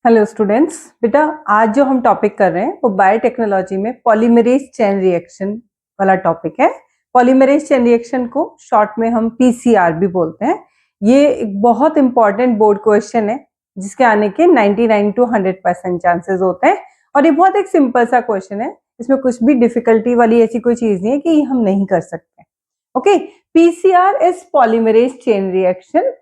Hello students. बेटा आज जो हम टॉपिक कर रहे हैं वो बायोटेक्नोलॉजी में पॉलीमरेज चेन रिएक्शन वाला टॉपिक है। पॉलीमरेज चेन रिएक्शन को शॉर्ट में हम पीसीआर भी बोलते हैं। ये एक बहुत इंपॉर्टेंट बोर्ड क्वेश्चन है जिसके आने के 99 to 100% चांसेस होते हैं और ये बहुत एक सिंपल सा क्वेश्चन है। इसमें कुछ भी डिफिकल्टी वाली ऐसी कोई चीज नहीं है कि हम नहीं कर सकते। Okay, PCR is polymerase chain reaction.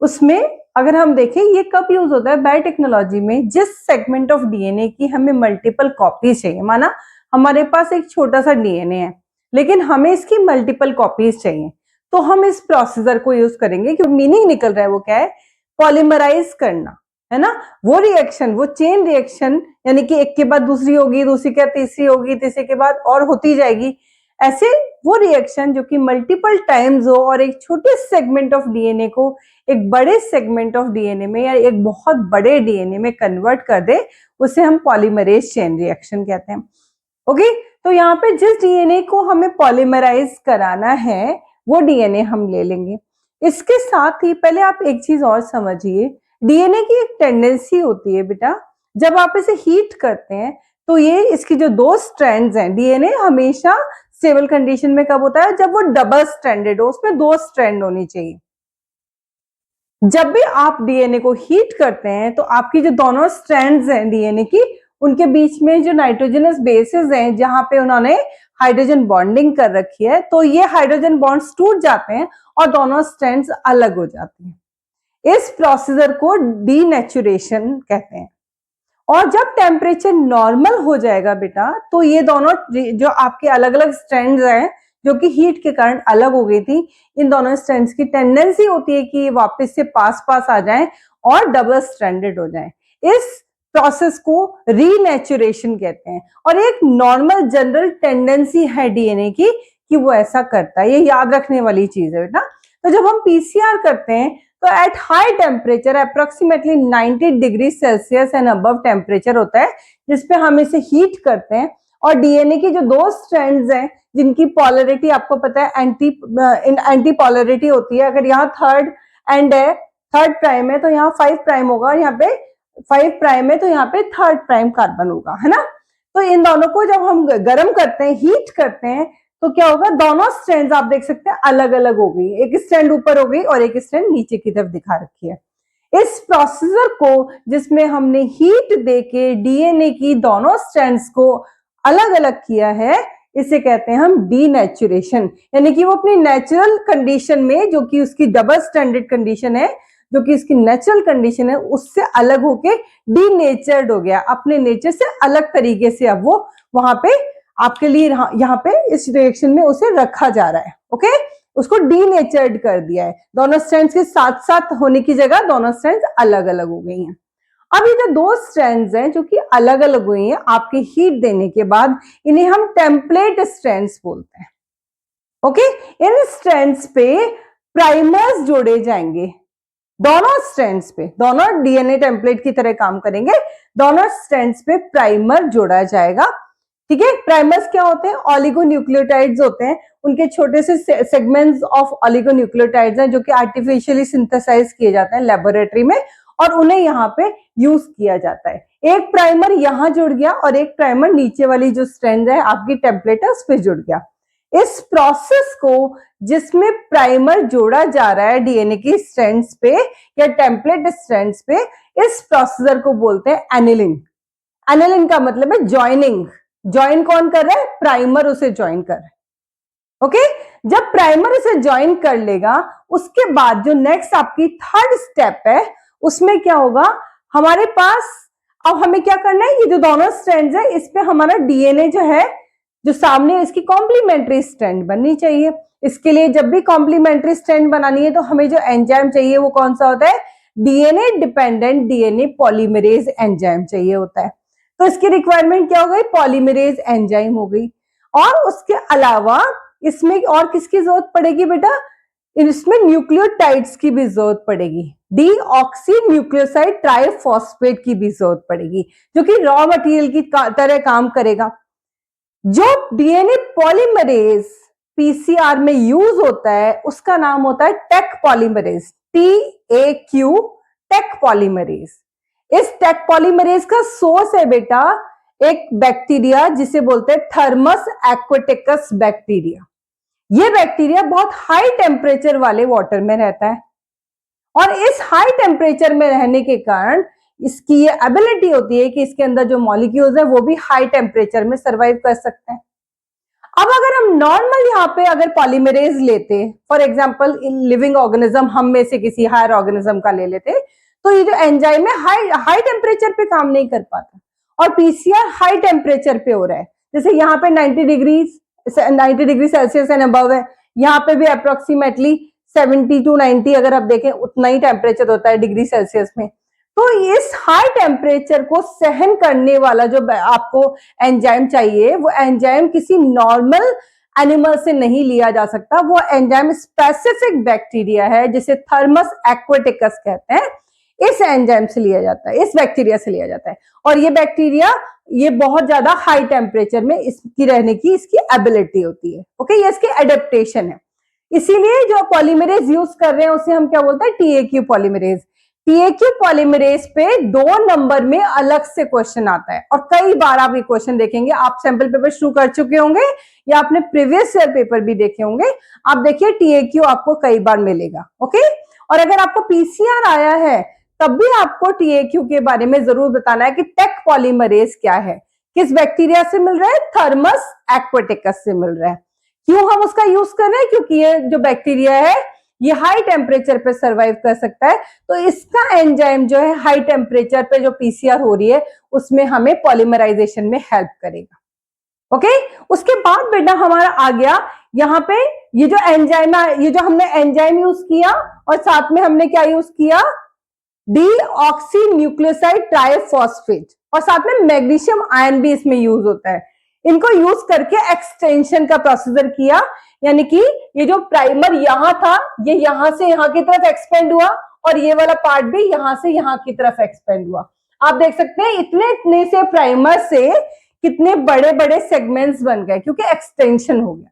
उसमें अगर हम देखें ये कब यूज होता है बायोटेक्नोलॉजी में, जिस सेगमेंट ऑफ डीएनए की हमें मल्टीपल कॉपीज चाहिए। माना हमारे पास एक छोटा सा डीएनए है लेकिन हमें इसकी मल्टीपल कॉपीज चाहिए, तो हम इस प्रोसीजर को यूज करेंगे। क्योंकि मीनिंग निकल रहा है वो क्या है, पॉलीमराइज करना, है ना। वो रिएक्शन, वो चेन रिएक्शन, यानी कि एक के बाद दूसरी होगी, दूसरी के बाद तीसरी होगी, तीसरे के बाद और होती जाएगी। ऐसे वो रिएक्शन जो कि मल्टीपल टाइम्स हो और एक छोटे सेगमेंट ऑफ डीएनए को एक बड़े सेगमेंट ऑफ डीएनए में या एक बहुत बड़े डीएनए में कन्वर्ट कर दे, उसे हम पॉलीमरेज चेन रिएक्शन कहते हैं। ओके, तो यहाँ पे जिस डीएनए को हमें पॉलीमराइज कराना है वो डीएनए हम ले लेंगे। इसके साथ ही पहले आप एक चीज और समझिए, डीएनए की एक टेंडेंसी होती है बेटा, जब आप इसे हीट करते हैं तो ये इसकी जो दो स्ट्रैंड्स हैं, डीएनए हमेशा स्टेबल कंडीशन में कब होता है, जब वो डबल स्ट्रैंडेड हो, उसमें दो स्ट्रैंड होनी चाहिए। जब भी आप डीएनए को हीट करते हैं तो आपकी जो दोनों स्ट्रैंड्स हैं डीएनए की, उनके बीच में जो नाइट्रोजनस बेसेस हैं जहां पे उन्होंने हाइड्रोजन बॉन्डिंग कर रखी है, तो ये हाइड्रोजन बॉन्ड्स टूट जाते हैं और दोनों स्ट्रैंड्स अलग हो जाते हैं। इस प्रोसीजर को डीनेचुरेशन कहते हैं। और जब टेम्परेचर नॉर्मल हो जाएगा बेटा, तो ये दोनों जो आपके अलग अलग स्ट्रैंड्स हैं जो कि हीट के कारण अलग हो गई थी, इन दोनों स्ट्रैंड्स की टेंडेंसी होती है कि वापस से पास पास आ जाएं और डबल स्ट्रैंडेड हो जाएं। इस प्रोसेस को रीनेचुरेशन कहते हैं और एक नॉर्मल जनरल टेंडेंसी है डीएनए की कि वो ऐसा करता है। ये याद रखने वाली चीज है बेटा। तो जब हम पीसीआर करते हैं तो at high temperature approximately 90 degree Celsius and above temperature होता है, जिसपे हम इसे हीट करते हैं और डीएनए की जो दो स्ट्रैंड्स हैं जिनकी पोलरिटी आपको पता है एंटी पोलरिटी होती है। अगर यहाँ थर्ड एंड है, थर्ड प्राइम है तो यहाँ 5 प्राइम होगा, और यहाँ पे 5 प्राइम है तो यहाँ पे थर्ड प्राइम कार्बन होगा, है ना। तो इन दोनों को जब हम गर्म करते हैं, हीट करते हैं, तो क्या होगा, दोनों स्ट्रैंड्स आप देख सकते हैं अलग अलग हो गई। एक स्ट्रैंड ऊपर हो गई और एक स्ट्रैंड नीचे की तरफ दिखा रखी है। इस प्रोसीजर को जिसमें हमने हीट देके डीएनए की दोनों स्ट्रैंड्स को अलग अलग किया है, इसे कहते हैं हम डीनेचुरेशन। यानी कि वो अपनी नेचुरल कंडीशन में, जो कि उसकी डबल स्टैंडर्ड कंडीशन है, जो कि इसकी नेचुरल कंडीशन है, उससे अलग होके डीनेचर्ड हो गया, अपने नेचर से अलग तरीके से अब वो वहां पे आपके लिए यहाँ पे इस रिएक्शन में उसे रखा जा रहा है। ओके, उसको डीनेचर्ड कर दिया है। दोनों स्ट्रैंड्स के साथ साथ होने की जगह दोनों स्ट्रैंड्स अलग अलग हो गई हैं। अब ये जो दो स्ट्रैंड्स हैं जो कि अलग अलग हुई हैं आपके हीट देने के बाद, इन्हें हम टेम्पलेट स्ट्रैंड्स बोलते हैं। ओके, इन स्ट्रैंड्स पे प्राइमर्स जोड़े जाएंगे। दोनों स्ट्रैंड्स पे, दोनों डीएनए टेम्पलेट की तरह काम करेंगे, दोनों स्ट्रैंड्स पे प्राइमर जोड़ा जाएगा। ठीक है, प्राइमर्स क्या होते हैं, ऑलिगोन्यूक्लियोटाइड्स होते हैं। उनके छोटे से सेगमेंट्स ऑफ ऑलिगोन्यूक्लियोटाइड्स हैं जो कि आर्टिफिशियली सिंथेसाइज किए जाते हैं लेबोरेटरी में, और उन्हें यहाँ पे यूज किया जाता है। एक प्राइमर यहाँ जुड़ गया और एक प्राइमर नीचे वाली जो स्ट्रैंड है आपकी टेम्पलेट है उस पर जुड़ गया। इस प्रोसेस को जिसमें प्राइमर जोड़ा जा रहा है डीएनए की स्ट्रैंड्स पे या टेम्पलेट स्ट्रैंड्स पे, इस प्रोसीजर को बोलते हैं एनिलिंग। एनिलिंग का मतलब है ज्वाइनिंग। ज्वाइन कौन कर रहा है, प्राइमर उसे ज्वाइन कर रहा है। ओके, जब प्राइमर इसे ज्वाइन कर लेगा, उसके बाद जो नेक्स्ट आपकी थर्ड स्टेप है, उसमें क्या होगा, हमारे पास अब हमें क्या करना है, ये जो दोनों स्ट्रैंड्स है इस पे हमारा डीएनए जो है, जो सामने इसकी कॉम्प्लीमेंट्री स्ट्रैंड बननी चाहिए। इसके लिए जब भी कॉम्प्लीमेंट्री स्ट्रैंड बनानी है तो हमें जो एंजाइम चाहिए वो कौन सा होता है, DNA dependent DNA polymerase enzyme चाहिए होता है। तो इसकी रिक्वायरमेंट क्या हो गई, पॉलीमरेज एंजाइम हो गई। और उसके अलावा इसमें और किसकी जरूरत पड़ेगी बेटा, इसमें न्यूक्लियोटाइड्स की भी जरूरत पड़ेगी, डीऑक्सी न्यूक्लियोसाइड ट्राइफॉस्फेट की भी जरूरत पड़ेगी, जो कि रॉ मटेरियल की तरह काम करेगा। जो डीएनए पॉलीमरेज पीसीआर में यूज होता है उसका नाम होता है Taq polymerase, TAQ, Taq polymerase. इस टेक पॉलीमरेज का सोर्स है बेटा एक बैक्टीरिया जिसे बोलते हैं थर्मस एक्वाटिकस बैक्टीरिया। ये बैक्टीरिया बहुत हाई टेम्परेचर वाले वाटर में रहता है और इस हाई टेम्परेचर में रहने के कारण इसकी ये एबिलिटी होती है कि इसके अंदर जो मॉलिक्यूल्स है वो भी हाई टेम्परेचर में सरवाइव कर सकते हैं। अब अगर हम नॉर्मल यहाँ पे अगर पॉलीमरेज लेते, फॉर एग्जांपल लिविंग ऑर्गेनिज्म हम में से किसी हायर ऑर्गेनिज्म का ले लेते, तो ये जो एंजाइम है हाई टेम्परेचर पे काम नहीं कर पाता और पीसीआर हाई टेम्परेचर पे हो रहा है। जैसे यहाँ पे 90 डिग्री सेल्सियस एंड अबव है, यहाँ पे भी अप्रोक्सीमेटली 70 to 90 अगर आप देखें उतना ही टेम्परेचर होता है डिग्री सेल्सियस में। तो इस हाई टेम्परेचर को सहन करने वाला जो आपको एंजाइम चाहिए वो एंजाइम किसी नॉर्मल एनिमल से नहीं लिया जा सकता, वो एंजाइम स्पेसिफिक बैक्टीरिया है जिसे थर्मस एक्वाटिकस कहते हैं, इस एंजाइम से लिया जाता है, इस बैक्टीरिया से लिया जाता है। और ये बैक्टीरिया ये बहुत ज्यादा हाई टेम्परेचर में इसकी रहने की इसकी एबिलिटी होती है। ओके, ये इसकी एडेप्टेशन है। इसीलिए जो पॉलीमरेज यूज कर रहे हैं उसे हम क्या बोलते हैं, टीएक्यू पॉलीमरेज। टीएक्यू पॉलीमरेज पे 2 नंबर में अलग से क्वेश्चन आता है और कई बार आप ये क्वेश्चन देखेंगे। आप सैंपल पेपर शुरू कर चुके होंगे या आपने प्रीवियस ईयर पेपर भी देखे होंगे, आप देखिए टीएक्यू आपको कई बार मिलेगा। ओके, और अगर आपको पीसीआर आया है तब भी आपको टीएक्यू के बारे में जरूर बताना है कि टेक पॉलीमरेज क्या है, किस बैक्टीरिया से मिल रहा है, थर्मस एक्वाटिकस से मिल रहा है। क्यों हम उसका यूज कर रहे हैं, क्योंकि ये जो बैक्टीरिया है ये हाई टेम्परेचर पे सरवाइव कर सकता है, तो इसका एंजाइम जो है हाई टेम्परेचर पे जो पीसीआर हो रही है उसमें हमें पॉलीमराइजेशन में हेल्प करेगा। ओके, उसके बाद बेटा हमारा आ गया यहाँ पे ये जो एंजाइम है, ये जो हमने एंजाइम यूज किया और साथ में हमने क्या यूज किया, डीऑक्सी न्यूक्लियोसाइड ट्राइफॉस्फेट, और साथ में मैग्नीशियम आयन भी इसमें यूज होता है। इनको यूज करके एक्सटेंशन का प्रोसीजर किया, यानी कि ये जो प्राइमर यहां था ये यहां से यहां की तरफ एक्सपेंड हुआ और ये वाला पार्ट भी यहां से यहां की तरफ एक्सपेंड हुआ। आप देख सकते हैं इतने इतने से प्राइमर से कितने बड़े बड़े सेगमेंट्स बन गए क्योंकि एक्सटेंशन हो गया।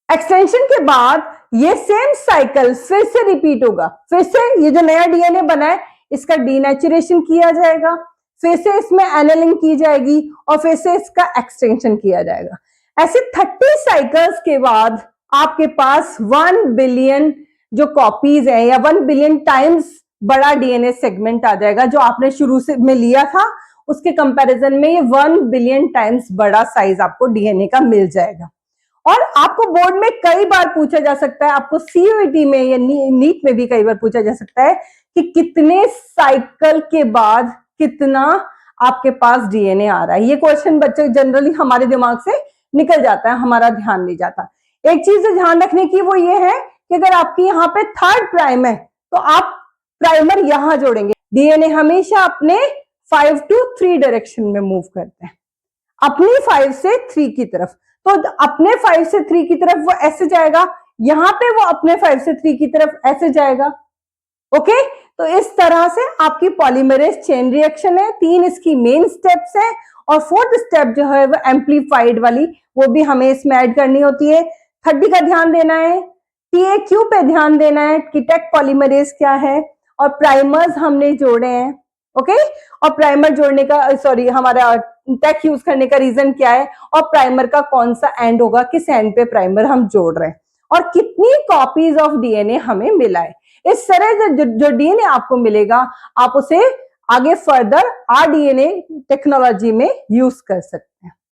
एक्सटेंशन के बाद ये सेम साइकिल फिर से रिपीट होगा, फिर से ये जो नया डीएनए बना है इसका डीनेचुरेशन किया जाएगा, फिर से इसमें एनालिंग की जाएगी और फिर से इसका एक्सटेंशन किया जाएगा। ऐसे 30 साइकिल्स के बाद आपके पास 1 बिलियन जो कॉपीज है या 1 बिलियन टाइम्स बड़ा डीएनए सेगमेंट आ जाएगा। जो आपने शुरू से में लिया था उसके कंपैरिजन में ये 1 बिलियन टाइम्स बड़ा साइज आपको डीएनए का मिल जाएगा। और आपको बोर्ड में कई बार पूछा जा सकता है, आपको सीयूईटी में या नीट में भी कई बार पूछा जा सकता है कि कितने साइकिल के बाद कितना आपके पास डीएनए आ रहा है। ये क्वेश्चन बच्चे जनरली हमारे दिमाग से निकल जाता है, हमारा ध्यान नहीं जाता। एक चीज ध्यान रखने की वो ये है कि अगर आपकी यहाँ पे 3rd प्राइम है तो आप प्राइमर यहां जोड़ेंगे। डीएनए हमेशा अपने 5 to 3 डायरेक्शन में मूव करते हैं, अपनी 5 से 3 की तरफ। तो अपने 5 से 3 की तरफ वो ऐसे जाएगा, यहां पे वो अपने 5 से 3 की तरफ ऐसे जाएगा। ओके, तो इस तरह से आपकी पॉलीमरेज चेन रिएक्शन है। 3 इसकी मेन स्टेप्स है और 4th स्टेप जो है वो एम्पलीफाइड वाली, वो भी हमें इसमें ऐड करनी होती है। 30 का ध्यान देना है, टीएक्यू पे ध्यान देना है कि टेक पॉलीमरेज क्या है, और प्राइमर्स हमने जोड़े हैं। ओके, और प्राइमर जोड़ने का हमारा टेक यूज करने का रीजन क्या है, और प्राइमर का कौन सा एंड होगा, किस एंड पे प्राइमर हम जोड़ रहे हैं, और कितनी कॉपीज ऑफ डीएनए हमें मिला है। इस तरह से जो डीएनए आपको मिलेगा आप उसे आगे फर्दर आरडीएनए टेक्नोलॉजी में यूज कर सकते हैं।